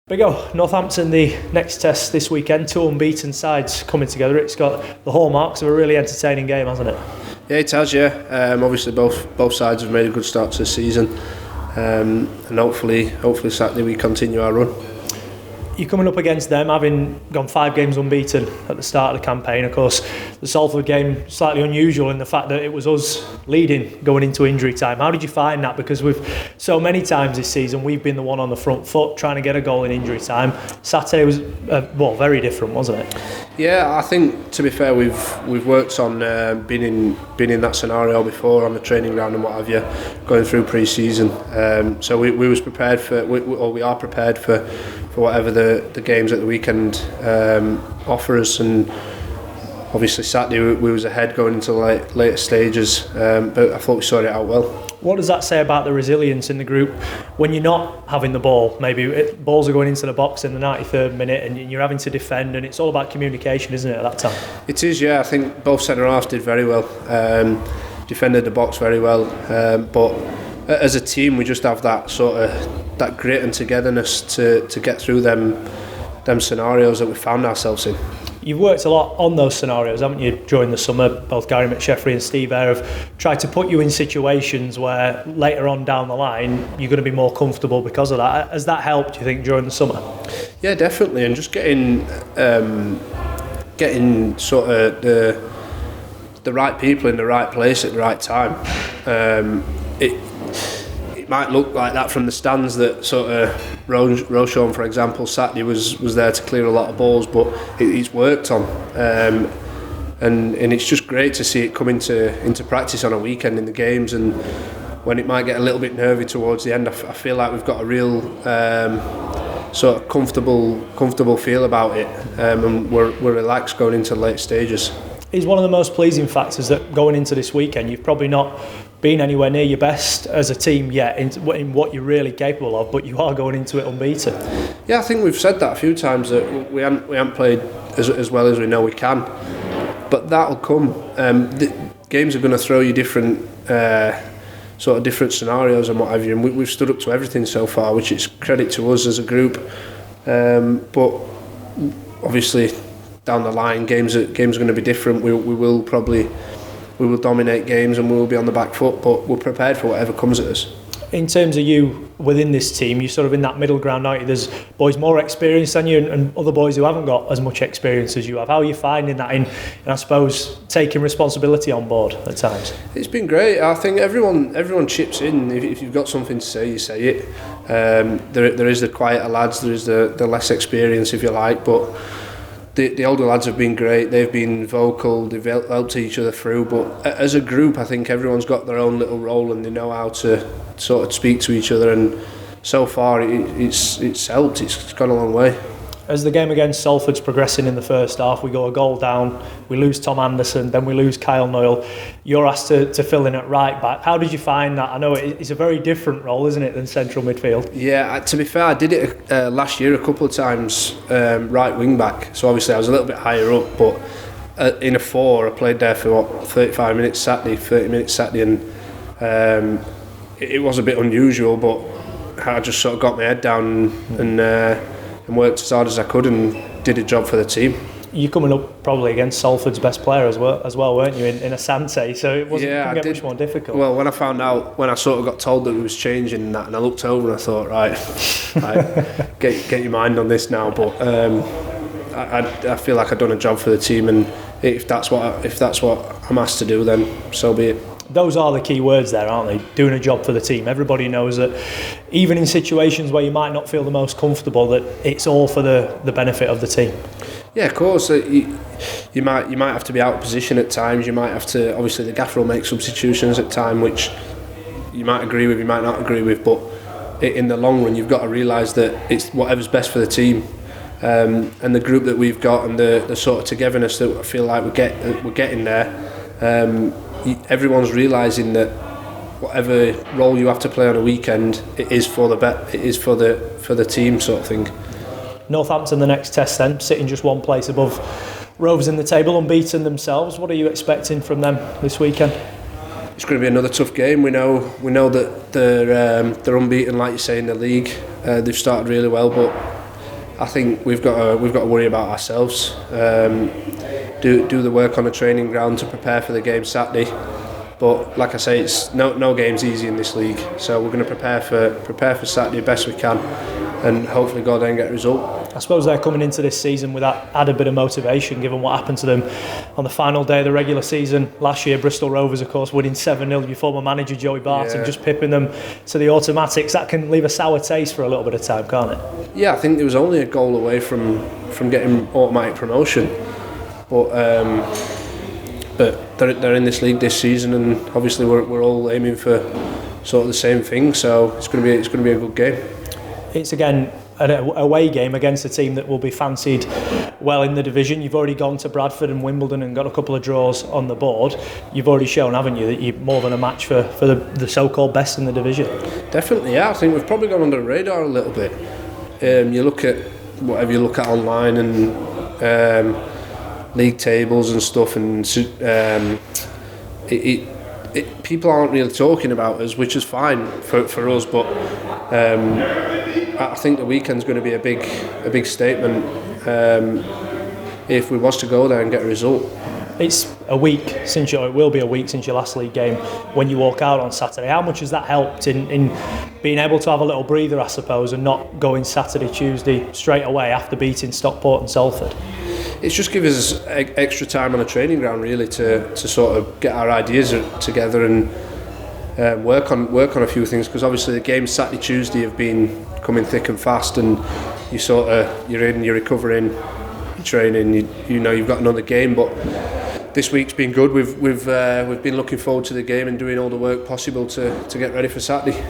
Big O, Northampton, the next test this weekend, two unbeaten sides coming together. It's got the hallmarks of a really entertaining game, hasn't it? Yeah, it has, yeah. Obviously both sides have made a good start to the season, and hopefully Saturday we continue our run. You're coming up against them, having gone 5 games unbeaten at the start of the campaign. Of course, the Salford game slightly unusual in the fact that it was us leading going into injury time. How did you find that? Because so many times this season we've been the one on the front foot trying to get a goal in injury time. Saturday was very different, wasn't it? Yeah, I think to be fair, we've worked on been in that scenario before on the training ground and what have you, going through pre-season. So we was prepared for, we are prepared for whatever the games at the weekend offer us, and obviously Saturday we was ahead going into later stages, but I thought we sorted it out well. What does that say about the resilience in the group when you're not having the ball? Maybe balls are going into the box in the 93rd minute and you're having to defend, and it's all about communication, isn't it, at that time? It is, yeah. I think both centre-halves did very well, defended the box very well, but as a team we just have that sort of that grit and togetherness to get through them scenarios that we found ourselves in. You've worked a lot on those scenarios, haven't you, during the summer? Both Gary McSheffrey and Steve Eyre have tried to put you in situations where later on down the line you're going to be more comfortable because of that. Has that helped, do you think, during the summer? Yeah, definitely, and just getting sort of the right people in the right place at the right time. It might look like that from the stands, that sort of Rochon, for example, Saturday was there to clear a lot of balls, but it's worked on, and it's just great to see it come into practice on a weekend in the games, and when it might get a little bit nervy towards the end, I feel like we've got a real sort of comfortable feel about it, and we're relaxed going into the late stages. Is one of the most pleasing factors that going into this weekend, you've probably not been anywhere near your best as a team yet in what you're really capable of, but you are going into it unbeaten. Yeah, I think we've said that a few times, that we haven't played as well as we know we can, but that'll come. The games are going to throw you different scenarios and what have you, and we've stood up to everything so far, which is credit to us as a group. But obviously down the line, games are going to be different. We will dominate games and we will be on the back foot, but we're prepared for whatever comes at us. In terms of you within this team, you're sort of in that middle ground, aren't you? There's boys more experienced than you and other boys who haven't got as much experience as you have. How are you finding that in I suppose, taking responsibility on board at times? It's been great. I think everyone chips in. If you've got something to say, you say it. There is the quieter lads, there is the less experience, if you like, but the older lads have been great. They've been vocal, they've helped each other through, but as a group I think everyone's got their own little role and they know how to sort of speak to each other, and so far it's helped. It's gone a long way. As the game against Salford's progressing in the first half, we go a goal down, we lose Tom Anderson, then we lose Kyle Noyle. You're asked to fill in at right back. How did you find that? I know it's a very different role, isn't it, than central midfield? Yeah, to be fair, I did it last year a couple of times, right wing back. So obviously I was a little bit higher up, but in a 4 I played there for 30 minutes Saturday, and it was a bit unusual, but I just sort of got my head down and worked as hard as I could and did a job for the team. You're coming up probably against Salford's best player as well, weren't you, in Asante? So it couldn't get much more difficult. Well, when I sort of got told that it was changing that, and I looked over and I thought, right, get your mind on this now. But I feel like I've done a job for the team, and if that's what I'm asked to do, then so be it. Those are the key words there, aren't they? Doing a job for the team. Everybody knows that even in situations where you might not feel the most comfortable, that it's all for the benefit of the team. Yeah, of course. You might have to be out of position at times. You might have to. Obviously, the gaffer will make substitutions at times, which you might agree with, you might not agree with. But in the long run, you've got to realise that it's whatever's best for the team, and the group that we've got, and the sort of togetherness that I feel like we're getting there. Everyone's realising that whatever role you have to play on a weekend, it is for the team, sort of thing. Northampton, the next test then, sitting just one place above Rovers in the table, unbeaten themselves. What are you expecting from them this weekend? It's going to be another tough game. We know that they're unbeaten, like you say, in the league. They've started really well, but I think we've got to worry about ourselves. Do the work on the training ground to prepare for the game Saturday. But like I say, it's no game's easy in this league. So we're going to prepare for Saturday best we can, and hopefully go there and get a result. I suppose they're coming into this season with that added bit of motivation, given what happened to them on the final day of the regular season last year. Bristol Rovers, of course, winning 7-0. Your former manager Joey Barton just pipping them to the automatics. That can leave a sour taste for a little bit of time, can't it? Yeah, I think it was only a goal away from getting automatic promotion, but they're in this league this season, and obviously we're all aiming for sort of the same thing. So it's going to be a good game. It's again an away game against a team that will be fancied well in the division. You've already gone to Bradford and Wimbledon and got a couple of draws on the board. You've already shown, haven't you, that you're more than a match for the so-called best in the division. Definitely, yeah. I think we've probably gone under the radar a little bit. You look at whatever you look at online and league tables and stuff, and people aren't really talking about us, which is fine for us, but I think the weekend's going to be a big statement if we was to go there and get a result. It's a week since it will be a week since your last league game when you walk out on Saturday. How much has that helped in being able to have a little breather, I suppose, and not going Saturday, Tuesday straight away after beating Stockport and Salford? It's just given us extra time on the training ground, really, to sort of get our ideas together and work on a few things, because obviously the games Saturday, Tuesday have been coming thick and fast, and you're recovering, you're training, you've got another game. But this week's been good. We've been looking forward to the game and doing all the work possible to get ready for Saturday.